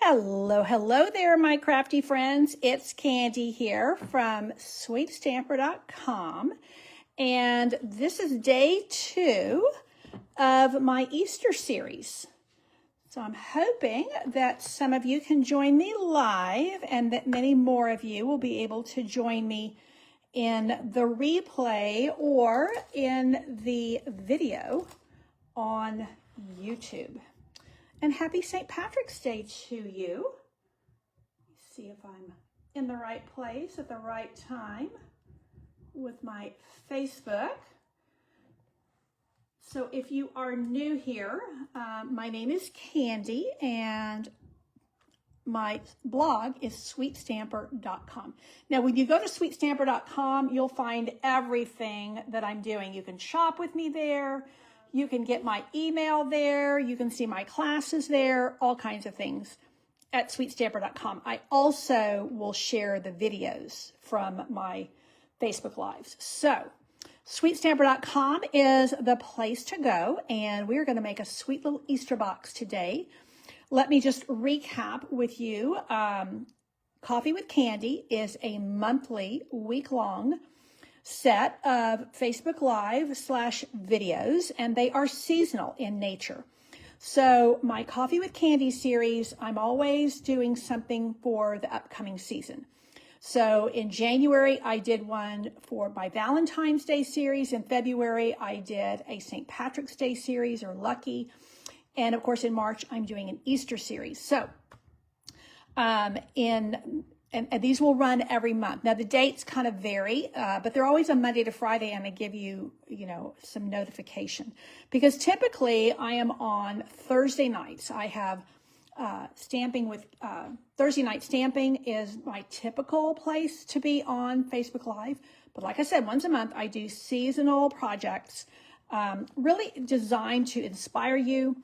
Hello, hello there, my crafty friends. It's Candy here from sweetstamper.com. And this is day 2 of my Easter series. So I'm hoping that some of you can join me live and that many more of you will be able to join me in the replay or in the video on YouTube. And happy St. Patrick's Day to you. Let's see if I'm in the right place at the right time with my Facebook. So if you are new here, my name is Candy and my blog is sweetstamper.com. Now, when you go to sweetstamper.com, you'll find everything that I'm doing. You can shop with me there. You can get my email there. You can see my classes there, all kinds of things at sweetstamper.com. I also will share the videos from my Facebook Lives. So sweetstamper.com is the place to go, and we're going to make a sweet little Easter box today. Let me just recap with you. Coffee with Candy is a monthly, week-long set of Facebook Live / videos, and they are seasonal in nature. So my Coffee with Candy series, I'm always doing something for the upcoming season. So in January, I did one for my Valentine's Day series. In February, I did a St. Patrick's Day series, or Lucky. And of course, in March, I'm doing an Easter series. So And these will run every month. Now, the dates kind of vary, but they're always on Monday to Friday, and I give you, some notification. Because typically, I am on Thursday nights. I have stamping with, Thursday night stamping is my typical place to be on Facebook Live. But like I said, once a month, I do seasonal projects, really designed to inspire you,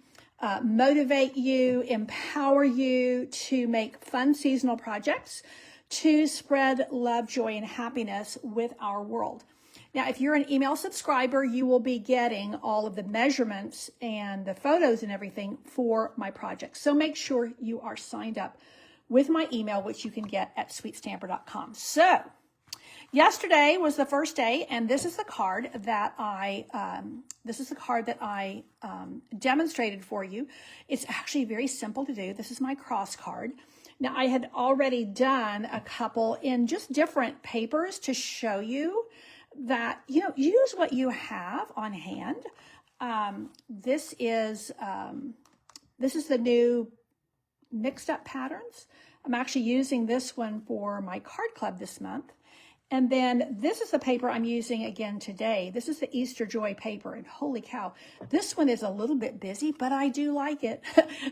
motivate you, empower you to make fun seasonal projects to spread love, joy, and happiness with our world. Now, if you're an email subscriber, you will be getting all of the measurements and the photos and everything for my projects. So make sure you are signed up with my email, which you can get at sweetstamper.com. So yesterday was the first day, and this is the card that I demonstrated for you. It's actually very simple to do. This is my cross card. Now, I had already done a couple in just different papers to show you that, use what you have on hand. This is the new mixed up patterns. I'm actually using this one for my card club this month. And then this is the paper I'm using again today. This is the Easter Joy paper, and holy cow, this one is a little bit busy, but I do like it.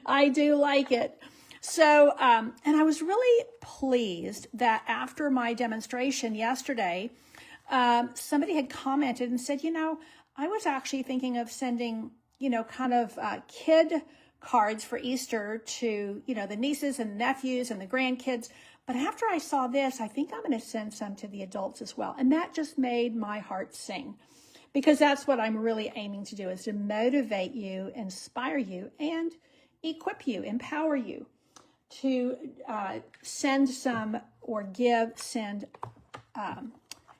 I do like it. So, and I was really pleased that after my demonstration yesterday, somebody had commented and said, I was actually thinking of sending, kid cards for Easter to, the nieces and nephews and the grandkids. But after I saw this, I think I'm going to send some to the adults as well. And that just made my heart sing, because that's what I'm really aiming to do, is to motivate you, inspire you, and equip you, empower you to send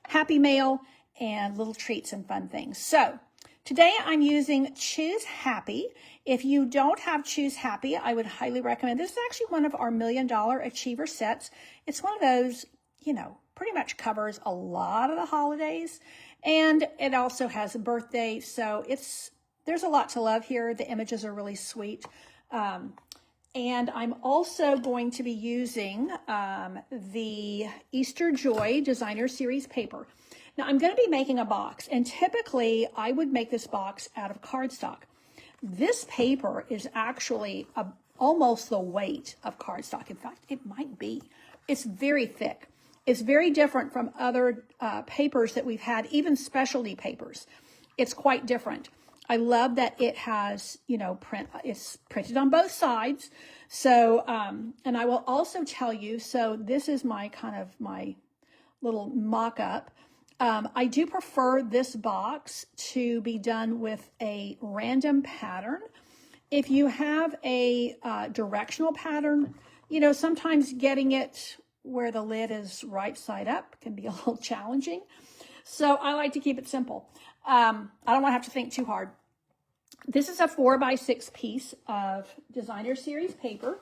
happy mail and little treats and fun things. So today I'm using Choose Happy. If you don't have Choose Happy, I would highly recommend. This is actually one of our $1 Million Achiever sets. It's one of those, pretty much covers a lot of the holidays. And it also has a birthday. So there's a lot to love here. The images are really sweet. And I'm also going to be using the Easter Joy Designer Series paper. Now, I'm going to be making a box, and typically I would make this box out of cardstock. This paper is actually almost the weight of cardstock. In fact, it might be. It's very thick. It's very different from other papers that we've had, even specialty papers. It's quite different. I love that it has, it's printed on both sides. So, and I will also tell you, so this is my little mock-up. I do prefer this box to be done with a random pattern if you have a directional pattern, you know, sometimes getting it where the lid is right side up can be a little challenging. So I like to keep it simple. I don't want to have to think too hard. This is a 4x6 piece of Designer Series paper,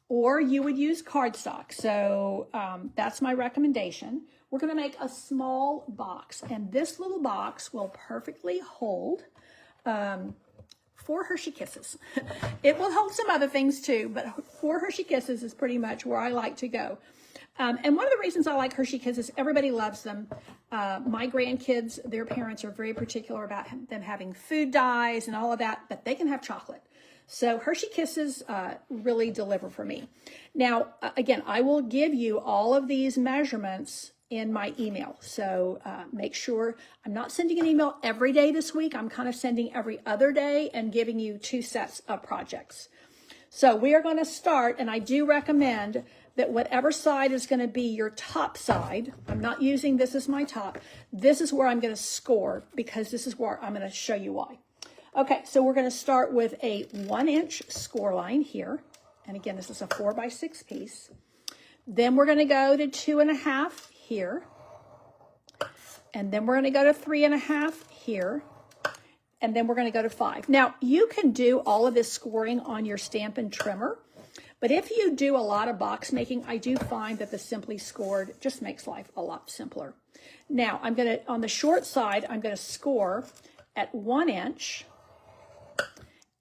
or you would use cardstock. So that's my recommendation. We're going to make a small box, and this little box will perfectly hold 4 Hershey Kisses. It will hold some other things too, but 4 Hershey Kisses is pretty much where I like to go. And one of the reasons I like Hershey Kisses, everybody loves them. My grandkids, their parents are very particular about them having food dyes and all of that, but they can have chocolate. So Hershey Kisses really deliver for me. Now, again, I will give you all of these measurements in my email. So make sure I'm not sending an email every day this week. I'm kind of sending every other day and giving you 2 sets of projects. So we are going to start, and I do recommend that whatever side is going to be your top side, I'm not using this as my top, this is where I'm going to score, because this is where I'm going to show you why. Okay, so we're going to start with a 1-inch score line here. And again, this is a 4x6 piece. Then we're going to go to 2.5 here. And then we're going to go to 3.5 here. And then we're going to go to 5. Now, you can do all of this scoring on your Stampin' Trimmer. But if you do a lot of box making, I do find that the Simply Scored just makes life a lot simpler. Now, I'm going to, on the short side, I'm going to score at 1 inch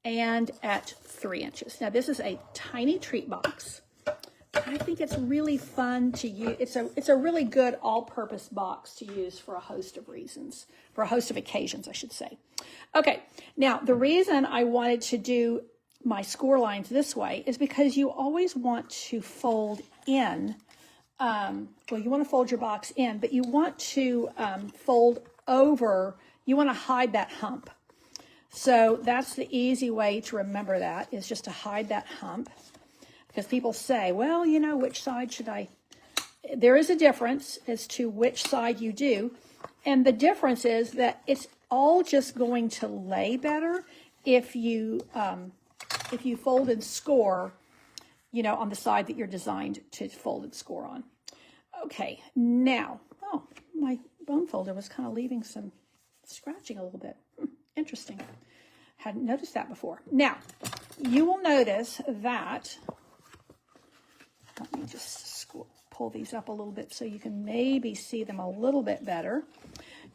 and at 3 inches. Now, this is a tiny treat box. I think it's really fun to use. It's a really good all-purpose box to use for a host of reasons, for a host of occasions, I should say. Okay, now the reason I wanted to do my score lines this way is because you always want to fold in. Well, you want to fold your box in, but you want to fold over. You want to hide that hump. So that's the easy way to remember that, is just to hide that hump. Because people say, well, you know, which side should I? There is a difference as to which side you do. And the difference is that it's all just going to lay better if you fold and score, you know, on the side that you're designed to fold and score on. Okay, now, oh, my bone folder was kind of leaving some scratching a little bit. Interesting. Hadn't noticed that before. Now, you will notice that, let me just pull these up a little bit so you can maybe see them a little bit better.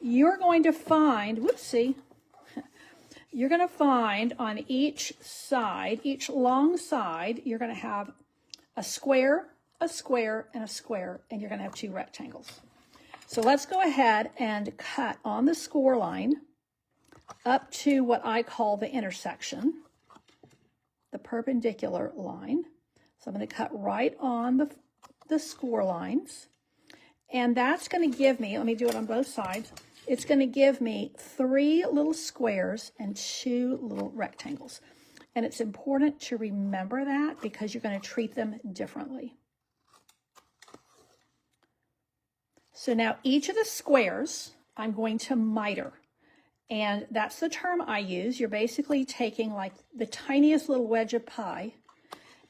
You're going to find, whoopsie, you're going to find on each side, each long side, you're going to have a square, a square, and a square, and you're going to have 2 rectangles. So let's go ahead and cut on the score line up to what I call the intersection, the perpendicular line. So I'm going to cut right on the score lines, and that's going to give me, let me do it on both sides, it's going to give me 3 little squares and 2 little rectangles. And it's important to remember that because you're going to treat them differently. So now each of the squares I'm going to miter. And that's the term I use. You're basically taking like the tiniest little wedge of pie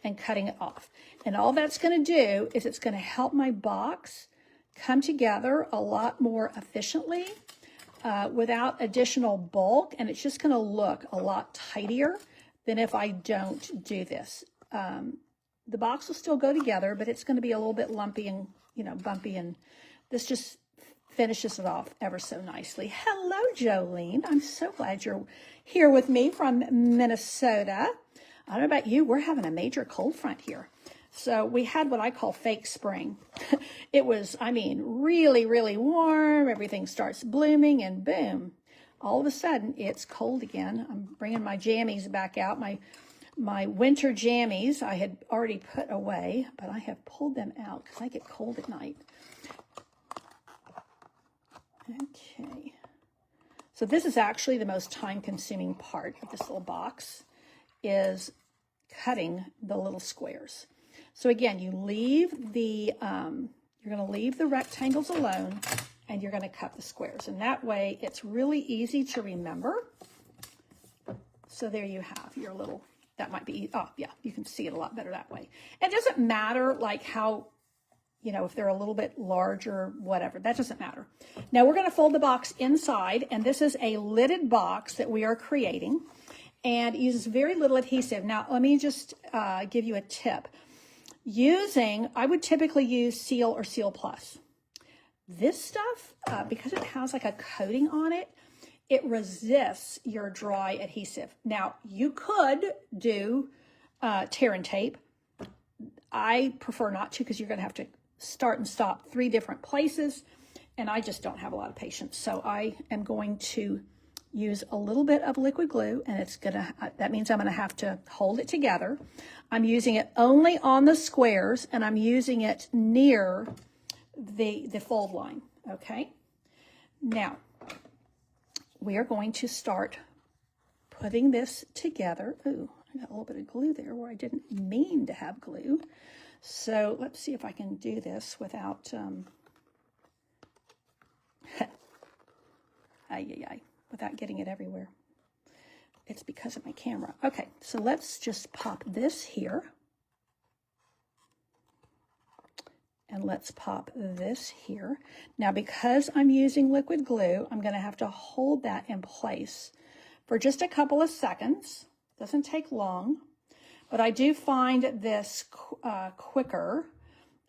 and cutting it off. And all that's going to do is it's going to help my box come together a lot more efficiently without additional bulk, and it's just going to look a lot tidier than if I don't do this. The box will still go together, but it's going to be a little bit lumpy and, you know, bumpy, and this just finishes it off ever so nicely. Hello, Jolene. I'm so glad you're here with me from Minnesota. I don't know about you, we're having a major cold front here. So we had what I call fake spring. It was, I mean, really, really warm. Everything starts blooming, and boom, all of a sudden it's cold again. I'm bringing my jammies back out. My winter jammies I had already put away, but I have pulled them out because I get cold at night. Okay. So this is actually the most time-consuming part of this little box, is cutting the little squares. So again, you leave the, you're going to leave the rectangles alone, and you're going to cut the squares. And that way, it's really easy to remember. So there you have your little that might be, oh yeah, you can see it a lot better that way. It doesn't matter like how, you know, if they're a little bit larger, whatever, that doesn't matter. Now we're going to fold the box inside, and this is a lidded box that we are creating, and it uses very little adhesive. Now let me just give you a tip. I would typically use Seal or Seal Plus. This stuff, because it has like a coating on it, it resists your dry adhesive. Now, you could do tear and tape. I prefer not to, because you're going to have to start and stop 3 different places, and I just don't have a lot of patience. So I am going to use a little bit of liquid glue, and that means I'm going to have to hold it together. I'm using it only on the squares, and I'm using it near the fold line, okay? Now, we are going to start putting this together. Ooh, I got a little bit of glue there where I didn't mean to have glue. So let's see if I can do this without, without getting it everywhere. It's because of my camera. Okay, so let's just pop this here. And let's pop this here. Now, because I'm using liquid glue, I'm going to have to hold that in place for just a couple of seconds. Doesn't take long, but I do find this quicker.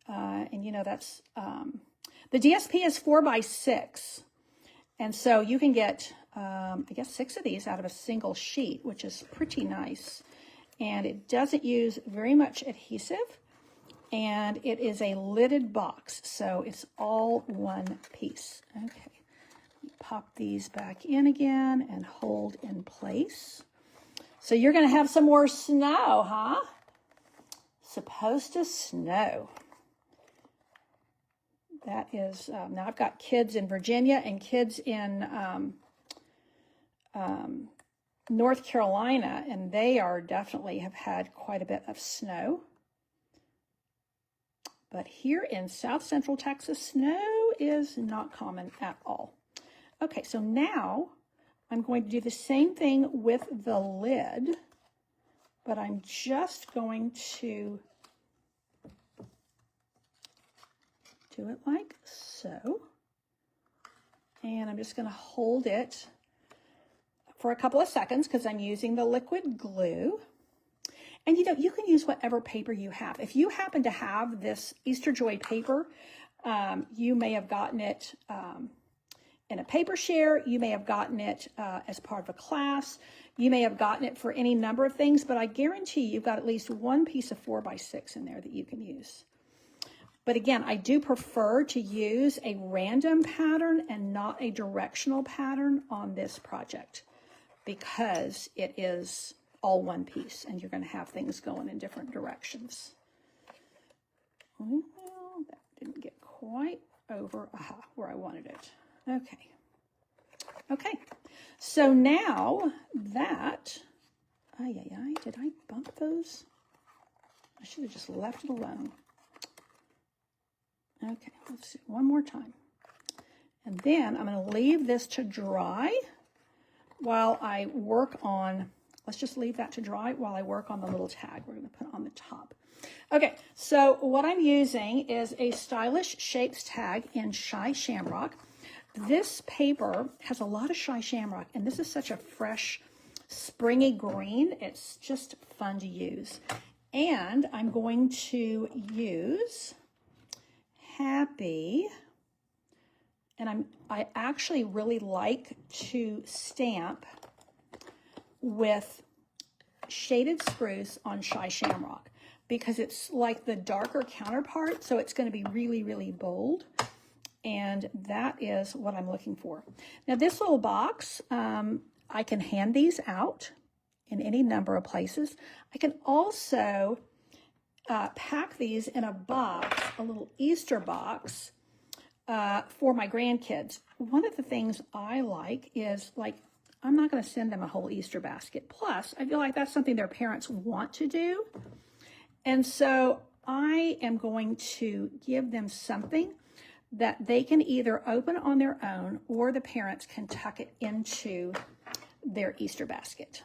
And you know, that's, the DSP is 4x6. And so you can get, I guess, 6 of these out of a single sheet, which is pretty nice. And it doesn't use very much adhesive. And it is a lidded box, so it's all one piece. Okay, pop these back in again and hold in place. So you're going to have some more snow, huh? Supposed to snow. That is, now I've got kids in Virginia and kids in North Carolina, and they are definitely have had quite a bit of snow. But here in South Central Texas, snow is not common at all. Okay, so now I'm going to do the same thing with the lid, but I'm just going to do it like so. And I'm just going to hold it for a couple of seconds because I'm using the liquid glue. And you know, you can use whatever paper you have. If you happen to have this Easter Joy paper, you may have gotten it in a paper share. You may have gotten it as part of a class. You may have gotten it for any number of things, but I guarantee you've got at least one piece of 4x6 in there that you can use. But again, I do prefer to use a random pattern and not a directional pattern on this project because it is all one piece, and you're going to have things going in different directions. Well, that didn't get quite over where I wanted it. Okay. Okay. So now that, did I bump those? I should have just left it alone. Okay, let's see one more time. And then I'm going to leave this to dry while I work on. Let's just leave that to dry while I work on the little tag we're going to put on the top. Okay, so what I'm using is a Stylish Shapes tag in Shy Shamrock. This paper has a lot of Shy Shamrock, and this is such a fresh, springy green. It's just fun to use. And I'm going to use Happy, and I actually really like to stamp with shaded spruce on Shy Shamrock because it's like the darker counterpart, so it's going to be really, really bold, and that is what I'm looking for. Now this little box, I can hand these out in any number of places. I can also pack these in a box, a little Easter box for my grandkids. One of the things I like is, like, I'm not going to send them a whole Easter basket. Plus, I feel like that's something their parents want to do. And so I am going to give them something that they can either open on their own or the parents can tuck it into their Easter basket.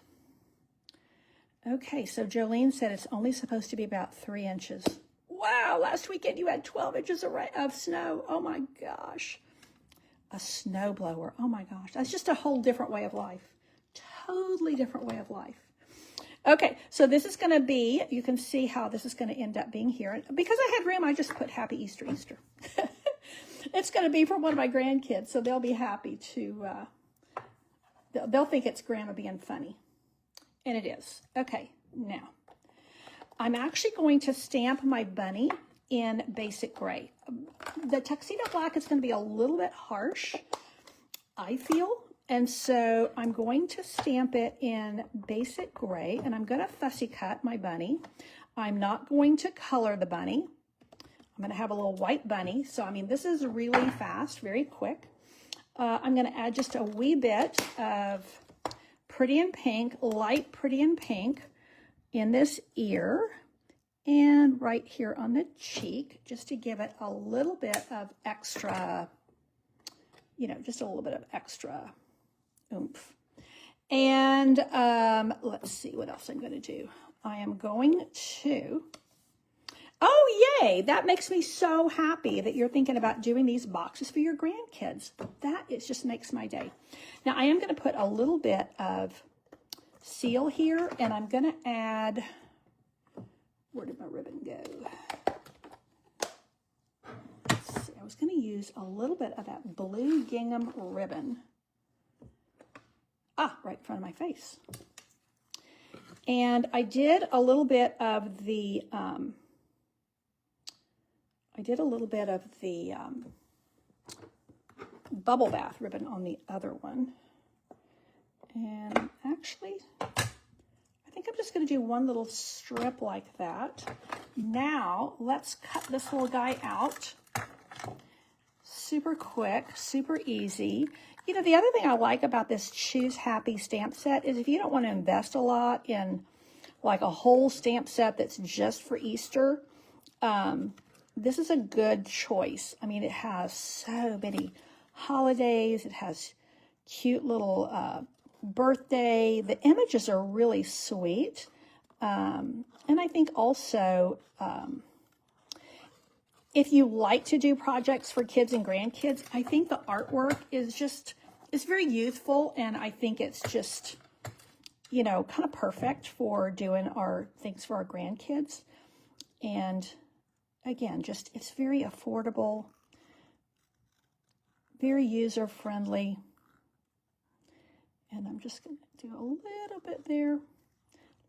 Okay, so Jolene said it's only supposed to be about 3 inches. Wow, last weekend you had 12 inches of snow. Oh my gosh. A snow blower. Oh my gosh. That's just a whole different way of life. Totally different way of life. Okay, so this is going to be, you can see how this is going to end up being here. And because I had room, I just put Happy Easter, Easter. It's going to be for one of my grandkids, so they'll be happy to, they'll think it's Grandma being funny. And it is. Okay, now, I'm actually going to stamp my bunny in basic gray. The tuxedo black is going to be a little bit harsh, I feel. And so I'm going to stamp it in basic gray, and I'm going to fussy cut my bunny. I'm not going to color the bunny. I'm going to have a little white bunny. So, I mean, this is really fast, very quick. I'm going to add just a wee bit of Pretty in Pink, light Pretty in Pink in this ear and right here on the cheek, just to give it a little bit of extra, you know, just a little bit of extra oomph. And let's see what else I'm going to do. I am going to, oh yay, that makes me so happy that you're thinking about doing these boxes for your grandkids. That is just makes my day. Now I am going to put a little bit of seal here, and I'm going to add, where did my ribbon go? Let's see, I was going to use a little bit of that blue gingham ribbon. Right in front of my face. And I did a little bit of the, bubble bath ribbon on the other one. And actually, I think I'm just going to do one little strip like that. Now, let's cut this little guy out. Super quick, super easy. You know, the other thing I like about this Choose Happy stamp set is if you don't want to invest a lot in like a whole stamp set that's just for Easter, this is a good choice. I mean, it has so many holidays. It has cute little birthday. The images are really sweet. And I think also, if you like to do projects for kids and grandkids, I think the artwork is very youthful, and I think it's just, you know, kind of perfect for doing our things for our grandkids. And again, just, it's very affordable, very user-friendly. And I'm just going to do a little bit there, a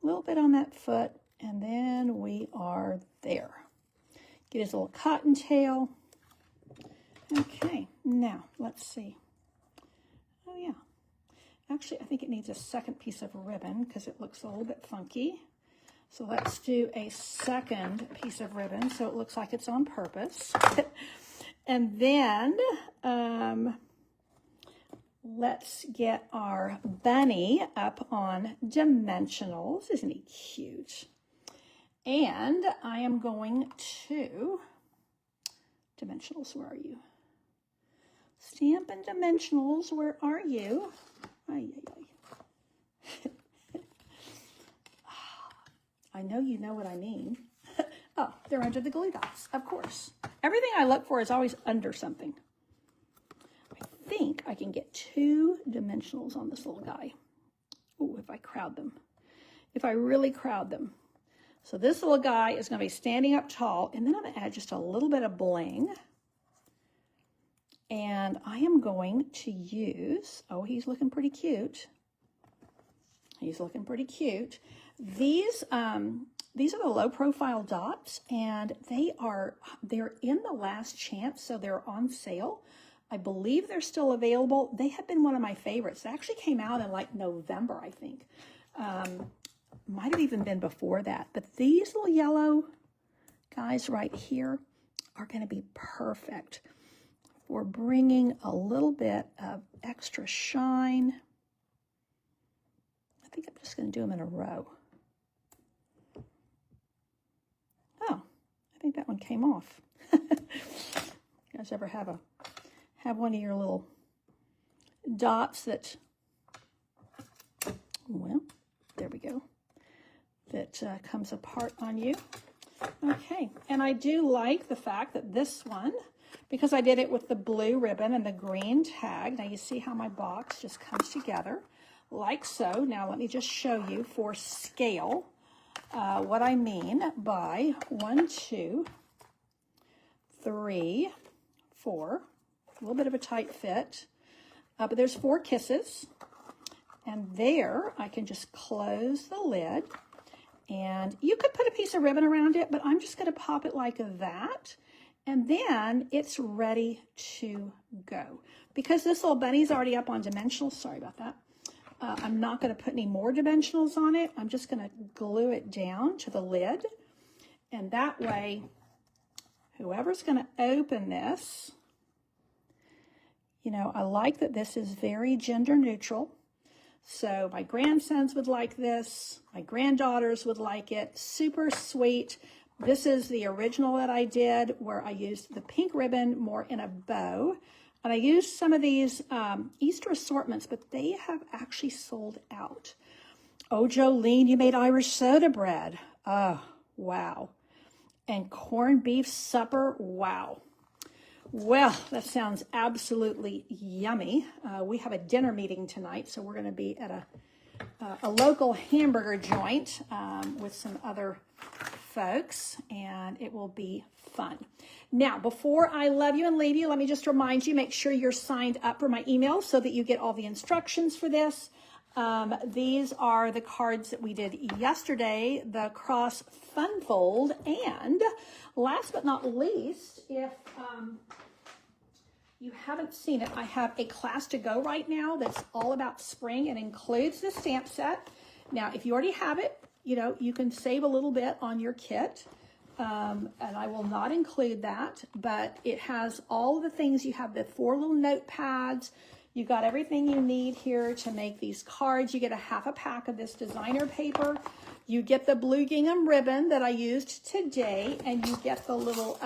little bit on that foot, and then we are there. Get his little cottontail. Okay, now let's see. Oh yeah. Actually, I think it needs a second piece of ribbon because it looks a little bit funky. So let's do a second piece of ribbon so it looks like it's on purpose. And then let's get our bunny up on dimensionals. Isn't he cute? And I am going to, dimensionals, where are you? Stampin' Dimensionals, where are you? Ay, ay, ay. I know you know what I mean. Oh, they're under the glue dots, of course. Everything I look for is always under something. I think I can get 2 dimensionals on this little guy. Oh, if I crowd them. If I really crowd them. So this little guy is going to be standing up tall, and then I'm going to add just a little bit of bling. And I am going to use, oh, he's looking pretty cute. He's looking pretty cute. These are the low profile dots, and they're in the last chance, so they're on sale. I believe they're still available. They have been one of my favorites. They actually came out in like November, I think. Might have even been before that. But these little yellow guys right here are going to be perfect for bringing a little bit of extra shine. I think I'm just going to do them in a row. Oh, I think that one came off. You guys ever have one of your little dots that, well, there we go. that comes apart on you. Okay, and I do like the fact that this one, because I did it with the blue ribbon and the green tag, now you see how my box just comes together like so. Now let me just show you for scale what I mean by 1, 2, 3, 4, a little bit of a tight fit, but there's 4 kisses, and there I can just close the lid, and you could put a piece of ribbon around it, but I'm just going to pop it like that, and then it's ready to go. Because this little bunny's already up on dimensionals, sorry about that, I'm not going to put any more dimensionals on it. I'm just going to glue it down to the lid, and that way whoever's going to open this, you know, I like that this is very gender neutral. So my grandsons would like this. My granddaughters would like it. Super sweet. This is the original that I did where I used the pink ribbon more in a bow. And I used some of these Easter assortments, but they have actually sold out. Oh, Jolene, you made Irish soda bread. Oh, wow. And corned beef supper. Wow. Well, that sounds absolutely yummy. We have a dinner meeting tonight, so we're going to be at a local hamburger joint with some other folks, and it will be fun. Now, before I love you and leave you, let me just remind you, make sure you're signed up for my email so that you get all the instructions for this. These are the cards that we did yesterday, the cross fun fold, and last but not least, if you haven't seen it, I have a class to go right now that's all about spring and includes the stamp set. Now, if you already have it, you know, you can save a little bit on your kit, and I will not include that, but it has all the things. You have the 4 little notepads. You've got everything you need here to make these cards. You get a half a pack of this designer paper. You get the blue gingham ribbon that I used today, and you get the little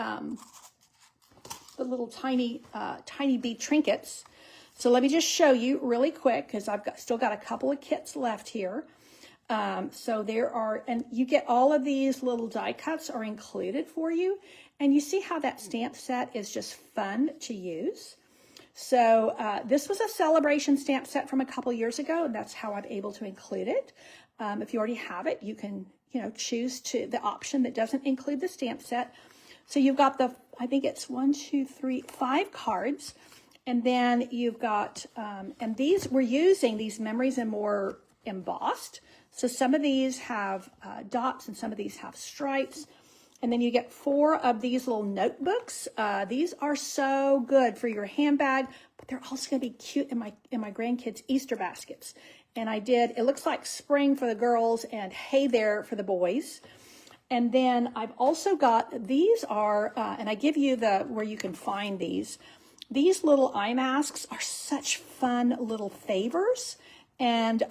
tiny bead trinkets. So let me just show you really quick, because I've still got a couple of kits left here. So there are, and you get all of these little die cuts are included for you. And you see how that stamp set is just fun to use. So this was a celebration stamp set from a couple years ago, and that's how I'm able to include it. If you already have it, you can, you know, choose to the option that doesn't include the stamp set. So you've got the, I think it's 5 cards, and then you've got, and these, we're using these Memories and More embossed. So some of these have dots and some of these have stripes. And then you get 4 of these little notebooks. These are so good for your handbag, but they're also going to be cute in my grandkids' Easter baskets. And I did, it looks like spring for the girls and hey there for the boys. And then I've also got, these are, and I give you where you can find these. These little eye masks are such fun little favors. And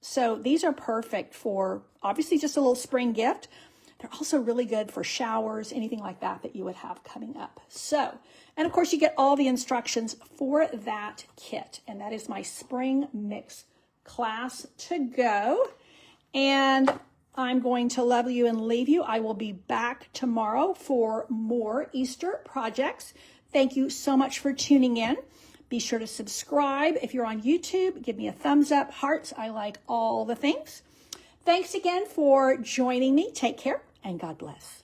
so these are perfect for, obviously, just a little spring gift. They're also really good for showers, anything like that that you would have coming up. So, and of course you get all the instructions for that kit. And that is my spring mix class to go. And I'm going to love you and leave you. I will be back tomorrow for more Easter projects. Thank you so much for tuning in. Be sure to subscribe. If you're on YouTube, give me a thumbs up, hearts. I like all the things. Thanks again for joining me. Take care and God bless.